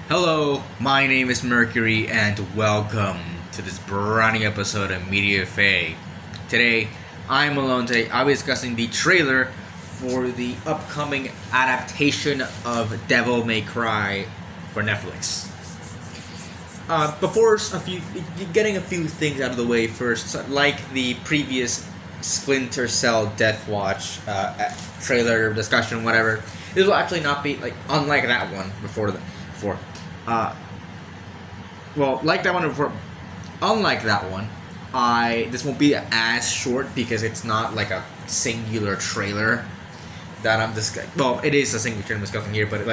Hello, my name is Mercury, and welcome to this brand new episode of Media Faye. Today, I'm alone. Today, I'll be discussing the trailer for the upcoming adaptation of Devil May Cry for Netflix. Getting a few things out of the way first, like the previous Splinter Cell Death Watch trailer discussion, whatever. This will actually not be unlike that one before. Like that one before. Unlike that one, this won't be as short because it's not like a singular trailer that I'm discussing. Well, it is a singular trailer I'm discussing here, but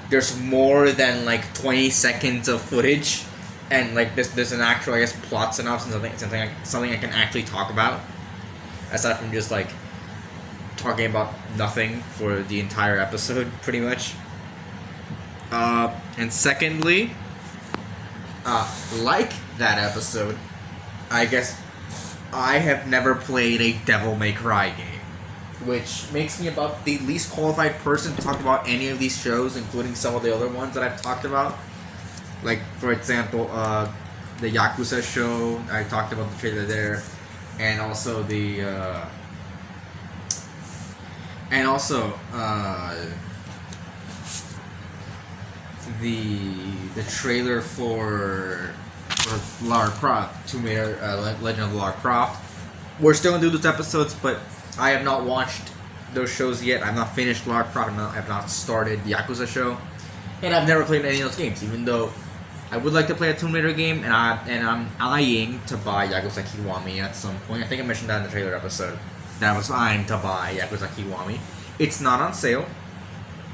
there's more than 20 seconds of footage, and there's an actual plot synopsis and something I can actually talk about, aside from just talking about nothing for the entire episode, pretty much. And secondly, like that episode, I guess I have never played a Devil May Cry game, which makes me about the least qualified person to talk about any of these shows, including some of the other ones that I've talked about. Like, for example, the Yakuza show, I talked about the trailer there, and also the trailer for Lara Croft, Tomb Raider, Legend of Lara Croft. We're still gonna do those episodes, but I have not watched those shows yet. I've not finished Lara Croft. I've not started the Yakuza show, and I've never played any of those games. Even though I would like to play a Tomb Raider game, and I'm eyeing to buy Yakuza Kiwami at some point. I think I mentioned that in the trailer episode. That I was eyeing to buy Yakuza Kiwami. It's not on sale,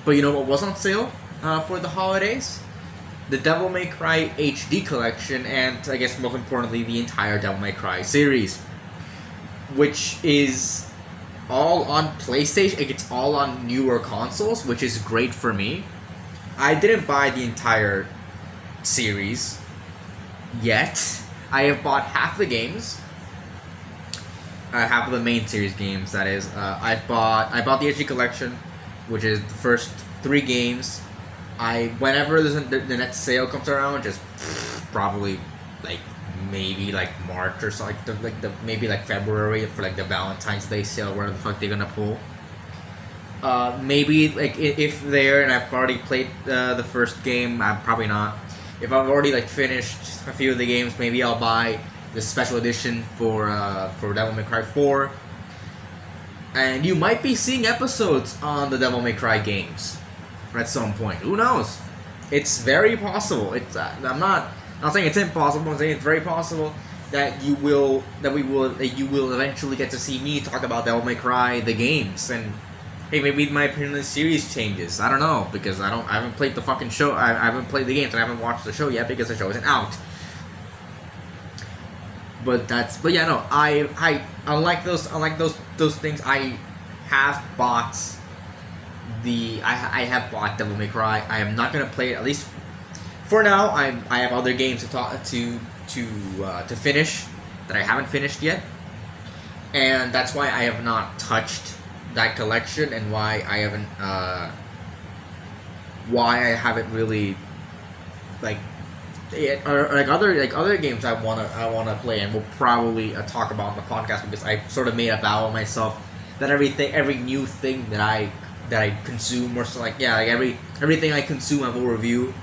but you know what was on sale for the holidays? The Devil May Cry HD collection, and I guess most importantly, the entire Devil May Cry series, which is all on PlayStation. It's all on newer consoles, which is great for me. I didn't buy the entire series yet. I have bought half the games, half of the main series games. That is, I bought the HD collection, which is the first 3 games. Whenever the next sale comes around, just probably maybe March or so, maybe February for the Valentine's Day sale, where the fuck they're gonna pull. Maybe if they're, and I've already played the first game, I'm probably not. If I've already finished a few of the games, maybe I'll buy the special edition for Devil May Cry 4. And you might be seeing episodes on the Devil May Cry games at some point. Who knows? It's very possible. I'm not saying it's impossible. I'm saying it's very possible that you will eventually get to see me talk about Devil May Cry the games, and hey, maybe my opinion on the series changes. I don't know, because I haven't played the fucking show. I haven't played the games, and I haven't watched the show yet because the show isn't out. I unlike those things. I have bought I have bought Devil May Cry. I am not gonna play it, at least for now. I have other games to finish that I haven't finished yet, and that's why I have not touched that collection, and why I haven't really other games I wanna play, and we'll probably talk about on the podcast, because I sort of made a vow of myself that every new thing that I consume, or so everything I consume I will review,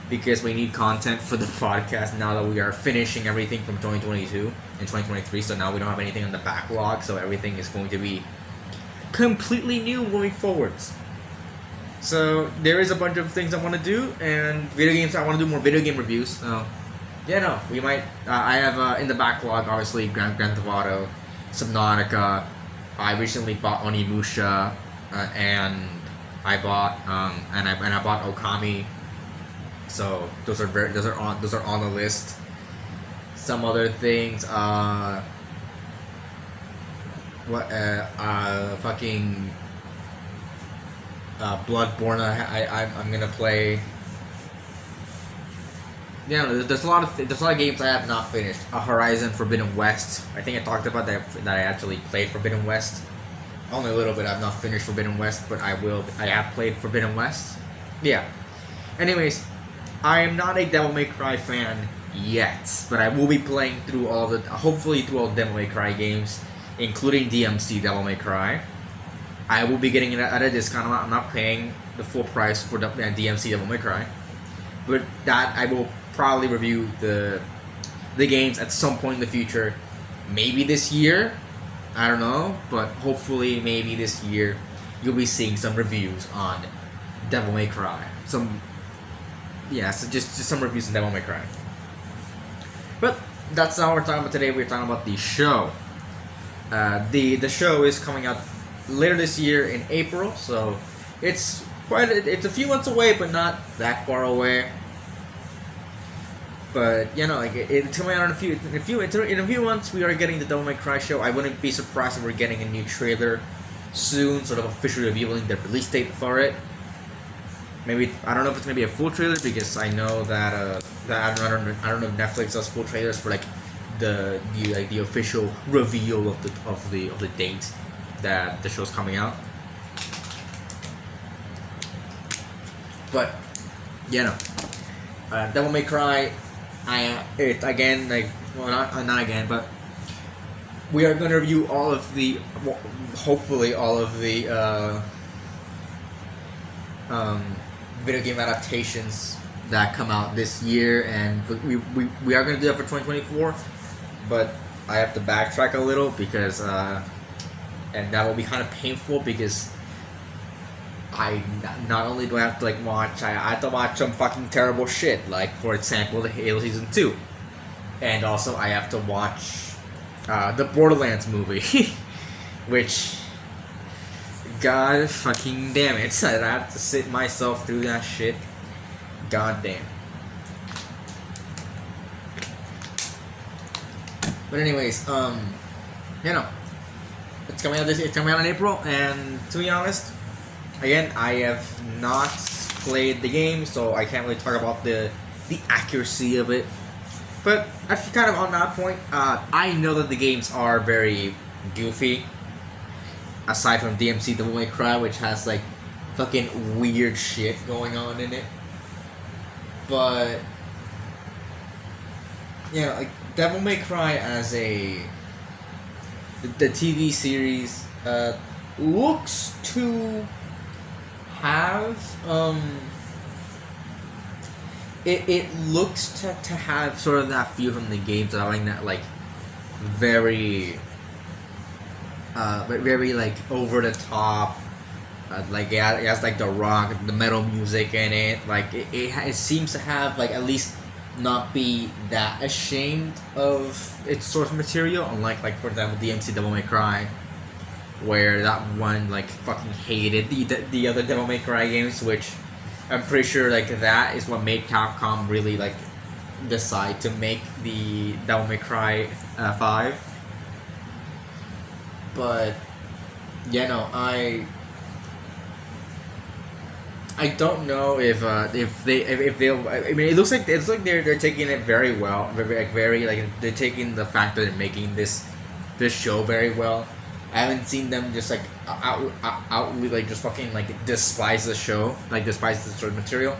because we need content for the podcast now that we are finishing everything from 2022 and 2023. So now we don't have anything on the backlog, so everything is going to be completely new moving forwards. So there is a bunch of things I want to do, and video games. I want to do more video game reviews. We might. I have in the backlog, obviously, Grand Theft Auto, Subnautica. I recently bought Onimusha, and I bought I bought Okami. So those are on the list. Some other things. Bloodborne. I'm gonna play. Yeah, there's a lot of games I have not finished. Horizon Forbidden West. I think I talked about that I actually played Forbidden West. Only a little bit. I've not finished Forbidden West, but I will. I have played Forbidden West. Yeah. Anyways, I am not a Devil May Cry fan yet, but I will be playing through hopefully through all the Devil May Cry games, including DMC Devil May Cry. I will be getting it at a discount. I'm not paying the full price for the DMC Devil May Cry, but that I will probably review the games at some point in the future. Maybe this year, I don't know, but hopefully maybe this year you'll be seeing some reviews on Devil May Cry. So just some reviews on Devil May Cry. But that's not what we're talking about today. We're talking about the show. The show is coming out later this year in April, so it's a few months away, but not that far away. But it's coming out in a few months. We are getting the Devil May Cry show. I wouldn't be surprised if we're getting a new trailer soon, sort of officially revealing the release date for it. Maybe I don't know if it's gonna be a full trailer, because I know that I don't know if Netflix does full trailers for the official reveal of the date that the show's coming out. But Devil May Cry. Not again, but we are going to review hopefully all of the video game adaptations that come out this year, and we are going to do that for 2024, but I have to backtrack a little because and that will be kind of painful, because I not only do I have to watch, I have to watch some fucking terrible shit, like for example the Halo Season 2, and also I have to watch the Borderlands movie, which, god fucking damn it, I have to sit myself through that shit, god damn. But anyways, it's coming out in April, and to be honest, again, I have not played the game, so I can't really talk about the accuracy of it. But actually, kind of on that point, I know that the games are very goofy. Aside from DMC Devil May Cry, which has fucking weird shit going on in it. But Devil May Cry as the TV series looks to have it looks to have sort of that feel from the games, having that very over the top, it has the rock, the metal music in it. It seems to have at least not be that ashamed of its source material, unlike for example DMC Devil May Cry, where that one fucking hated the other Devil May Cry games, which I'm pretty sure that is what made Capcom really decide to make the Devil May Cry 5. But I don't know if they'll. I mean, it looks like they're taking it very well, they're taking the fact that they're making this show very well. I haven't seen them just outly just fucking despise the show, despise the source material.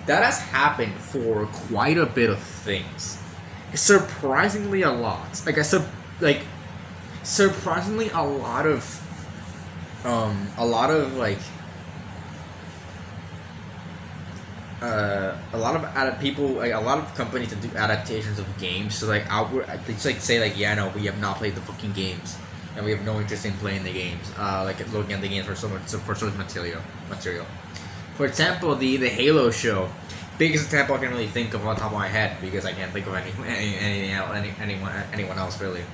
That has happened for quite a bit of things, surprisingly a lot. Surprisingly a lot of people, a lot of companies that do adaptations of games. So they say no, we have not played the fucking games, and we have no interest in playing the games. Looking at the games for source material. For example, the Halo show, biggest example I can really think of on top of my head, because I can't think of anyone else really.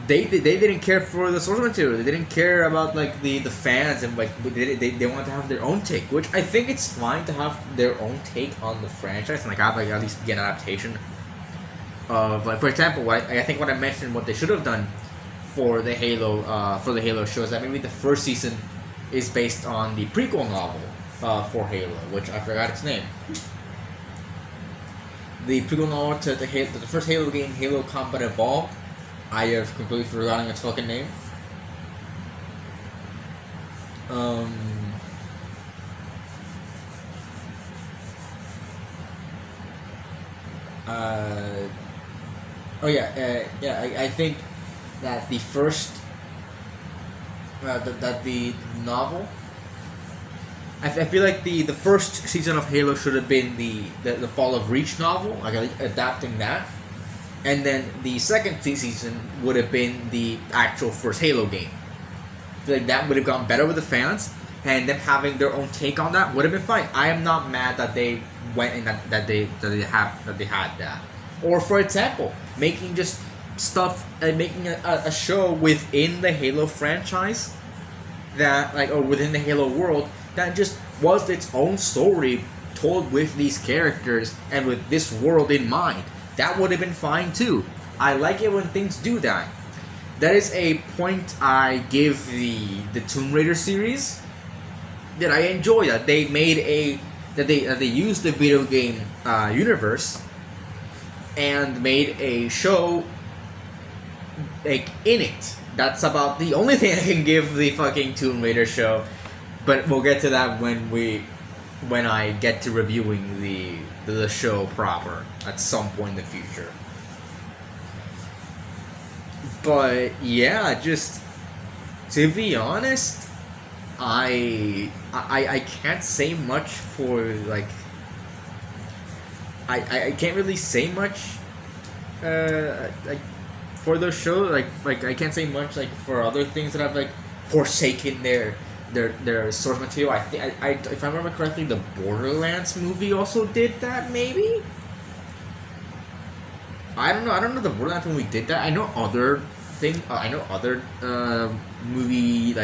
They didn't care for the source material. They didn't care about the fans, and they wanted to have their own take, which I think it's fine to have their own take on the franchise, and have at least get an adaptation of for example, I think what I mentioned, what they should have done for the Halo show is that maybe the first season is based on the prequel novel for Halo, which I forgot its name. The prequel novel to the first Halo game, Halo Combat Evolved. I have completely forgotten its fucking name. Uh, oh yeah, yeah. I think that the first that the novel. I feel like the first season of Halo should have been the Fall of Reach novel, like adapting that, and then the second season would have been the actual first Halo game. I feel like that would have gone better with the fans, and them having their own take on that would have been fine. I am not mad that they went and that they had that. Or for example, making just stuff making a show within the Halo franchise that or within the Halo world that just was its own story told with these characters and with this world in mind. That would have been fine too. I like it when things do that. That is a point I give the Tomb Raider series. That I enjoy that they made that they used the video game universe and made a show in it. That's about the only thing I can give the fucking Tomb Raider show. But we'll get to that when I get to reviewing the show proper at some point in the future. But yeah, just to be honest, I can't say much for I can't really say much for those shows like I can't say much for other things that I've forsaken their source material. I if I remember correctly, the Borderlands movie also did that. Maybe I don't know. I don't know if the Borderlands movie did that. I know other thing. I know other movie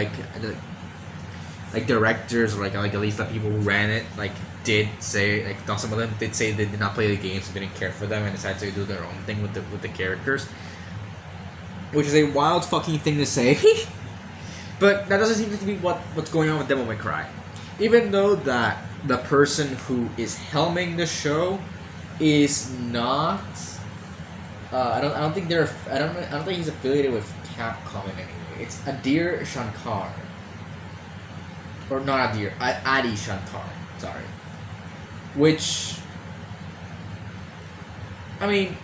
directors or at least the people who ran it did say some of them did say they did not play the games and didn't care for them and decided to do their own thing with the characters, which is a wild fucking thing to say. But that doesn't seem to be what's going on with Devil May Cry. Even though that the person who is helming the show is not, I don't think he's affiliated with Capcom in any way. It's Adir Shankar, or not Adir, Adi Shankar. Sorry, which I mean,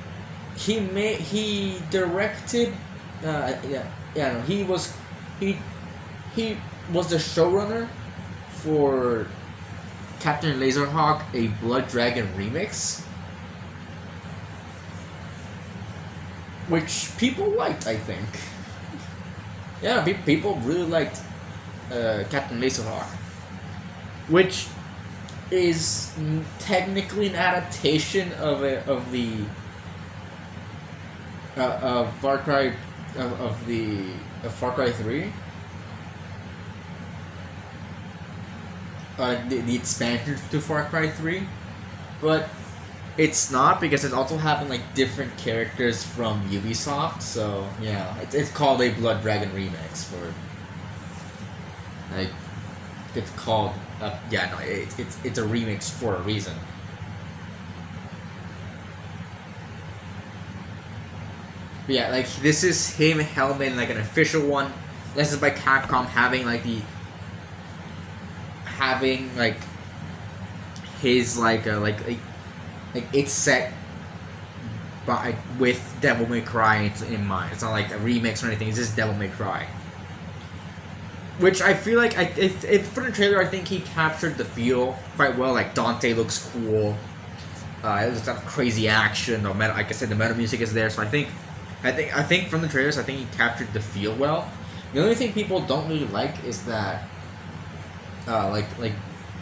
he directed, he was the showrunner for Captain Laserhawk, a Blood Dragon remix, which people liked, I think. Yeah, people really liked Captain Laserhawk, which is technically an adaptation of Far Cry of Far Cry 3. The expansion to Far Cry 3, but it's not because it's also having different characters from Ubisoft. So yeah, it's called a Blood Dragon remix for it's called it's a remix for a reason. But yeah, this is him helming an official one. This is by Capcom having his it's set by with Devil May Cry in mind. It's not a remix or anything. It's just Devil May Cry, which I feel if for the trailer I think he captured the feel quite well. Dante looks cool. It looks like crazy action. The metal, like I said, the metal music is there. So I think from the trailers I think he captured the feel well. The only thing people don't really like is that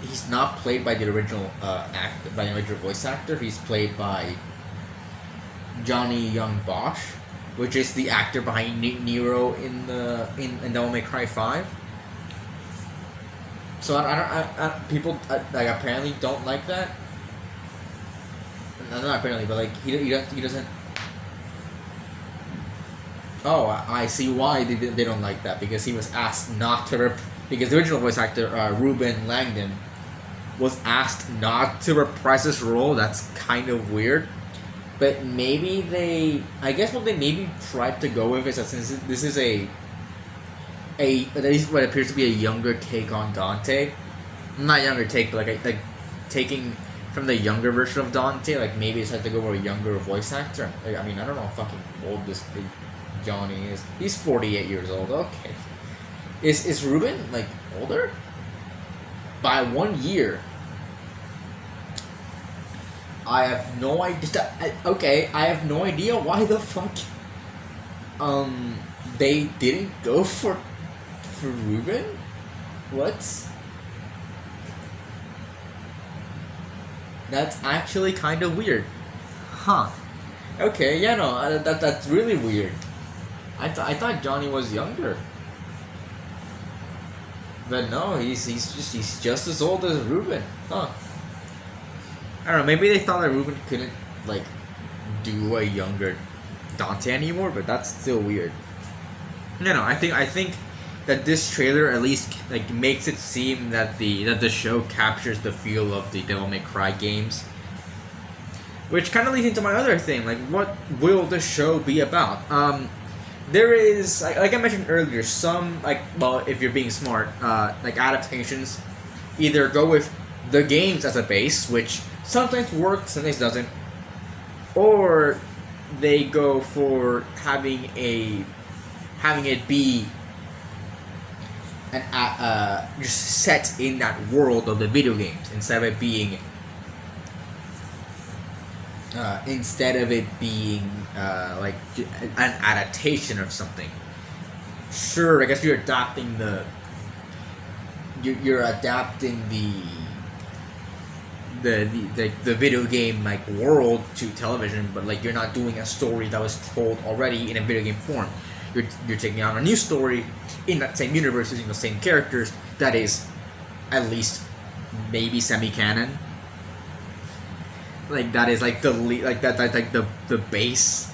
he's not played by the original by the original voice actor. He's played by Johnny Young Bosch, which is the actor behind Nero in Devil May Cry 5. So people apparently don't like that. No, not apparently, but he doesn't. Oh, I see why they don't like that, because he was asked not to because the original voice actor, Ruben Langdon, was asked not to reprise his role. That's kind of weird. But maybe I guess what they maybe tried to go with is that since this is at least what appears to be a younger take on Dante. Not younger take, but taking from the younger version of Dante. Like maybe it's like to go for a younger voice actor. Like, I mean, I don't know how fucking old this big Johnny is. He's 48 years old. Okay, is Ruben like older by 1 year? I have no idea. Okay, I have no idea why the fuck they didn't go for Ruben. What? That's actually kind of weird. Huh. Okay, yeah, no, that's really weird. I thought Johnny was younger. But no, he's just as old as Ruben. Huh. I don't know, maybe they thought that Ruben couldn't, like, do a younger Dante anymore, but that's still weird. No, I think that this trailer at least like makes it seem that the show captures the feel of the Devil May Cry games, which kind of leads into my other thing, like what will the show be about? There is like I mentioned earlier, some like, well, if you're being smart, like adaptations either go with the games as a base, which sometimes works, sometimes doesn't, or they go for having it be just set in that world of the video games instead of it being like an adaptation of something. Sure, I guess you're adapting the video game like world to television, but like you're not doing a story that was told already in a video game form. You're taking on a new story in that same universe using the same characters that is at least maybe semi-canon. Like that is like that's like the base.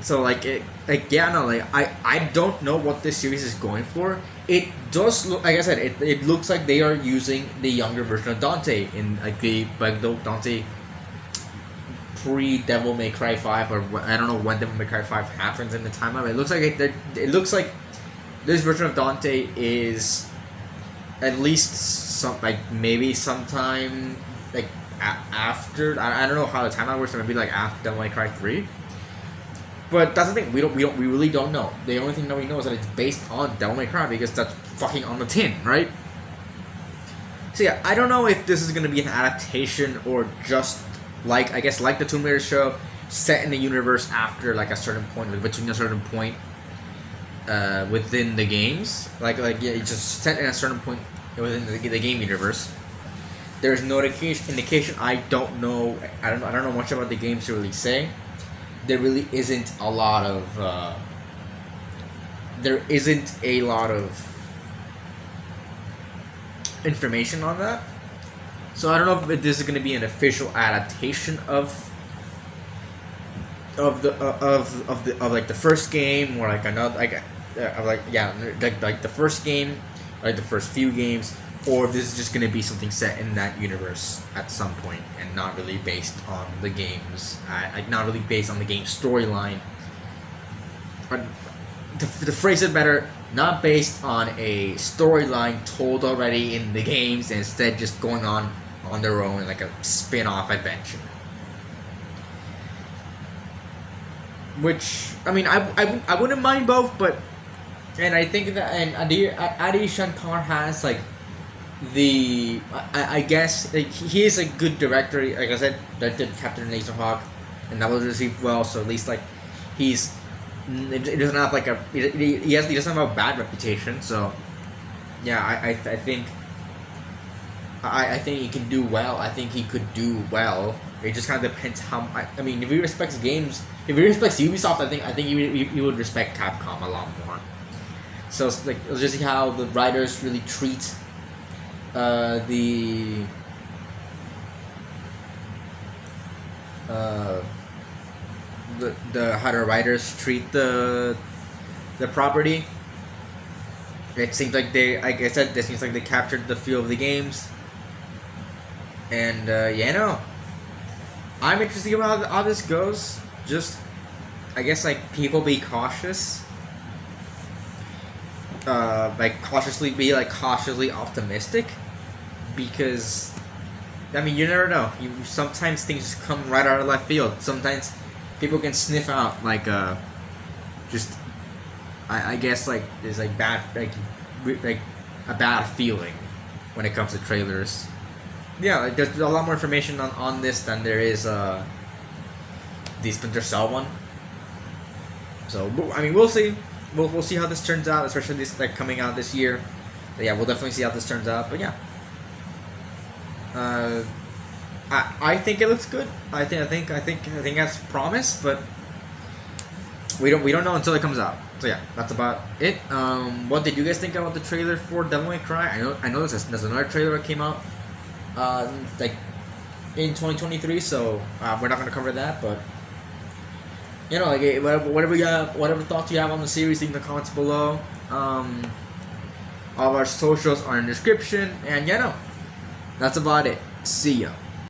So like I don't know what this series is going for. It does look, like I said, it looks like they are using the younger version of Dante in like the Dante pre-Devil May Cry 5, or I don't know when Devil May Cry 5 happens in the timeline. It looks like it looks like this version of Dante is at least maybe sometime like after, I don't know how the timeline works. Maybe like after Devil May Cry 3. But that's the thing. We really don't know. The only thing that we know is that it's based on Devil May Cry because that's fucking on the tin, right? So yeah, I don't know if this is gonna be an adaptation or just like, I guess, like the Tomb Raider show, set in the universe after like a certain point, like between a certain point within the games. Like yeah, it's just set in a certain point within the game universe. There's no indication. I don't know much about the games to really say. There really isn't a lot of information on that. So I don't know if this is going to be an official adaptation of like the first game, or like another like the first game, like the first few games, or if this is just going to be something set in that universe at some point and not really based on the games, like not really based on the game storyline. But to phrase it better, not based on a storyline told already in the games, and instead just going on their own, like a spin-off adventure. Which, I mean, I wouldn't mind both, but, and I think that, and Adi Shankar has like I guess like, he is a good director. Like I said, directed Captain Laserhawk, and that was received well. So at least like he doesn't have like he doesn't have a bad reputation. So yeah, I think he can do well. I think he could do well. It just kind of depends how. I mean, if he respects games, if he respects Ubisoft, I think he would respect Capcom a lot more. So it's like, let's just see how the writers really treat the how the writers treat the property. It seems like it seems like they captured the feel of the games. And I'm interested to see how this goes. Just, I guess, like, people be cautious. Cautiously optimistic, because I mean, you never know. Sometimes things come right out of left field. Sometimes people can sniff out like just I guess like there's like bad like a bad feeling when it comes to trailers. Yeah, like there's a lot more information on this than there is the Splinter Cell one. So I mean, we'll see. We'll see how this turns out, especially this like coming out this year. But yeah, we'll definitely see how this turns out. But yeah, I think it looks good. I think that's promise, but we don't know until it comes out. So yeah, that's about it. What did you guys think about the trailer for Devil May Cry? I know there's another trailer that came out like in 2023, so we're not gonna cover that, but you know, like whatever thoughts you have on the series, leave in the comments below. All of our socials are in the description, and that's about it. See ya.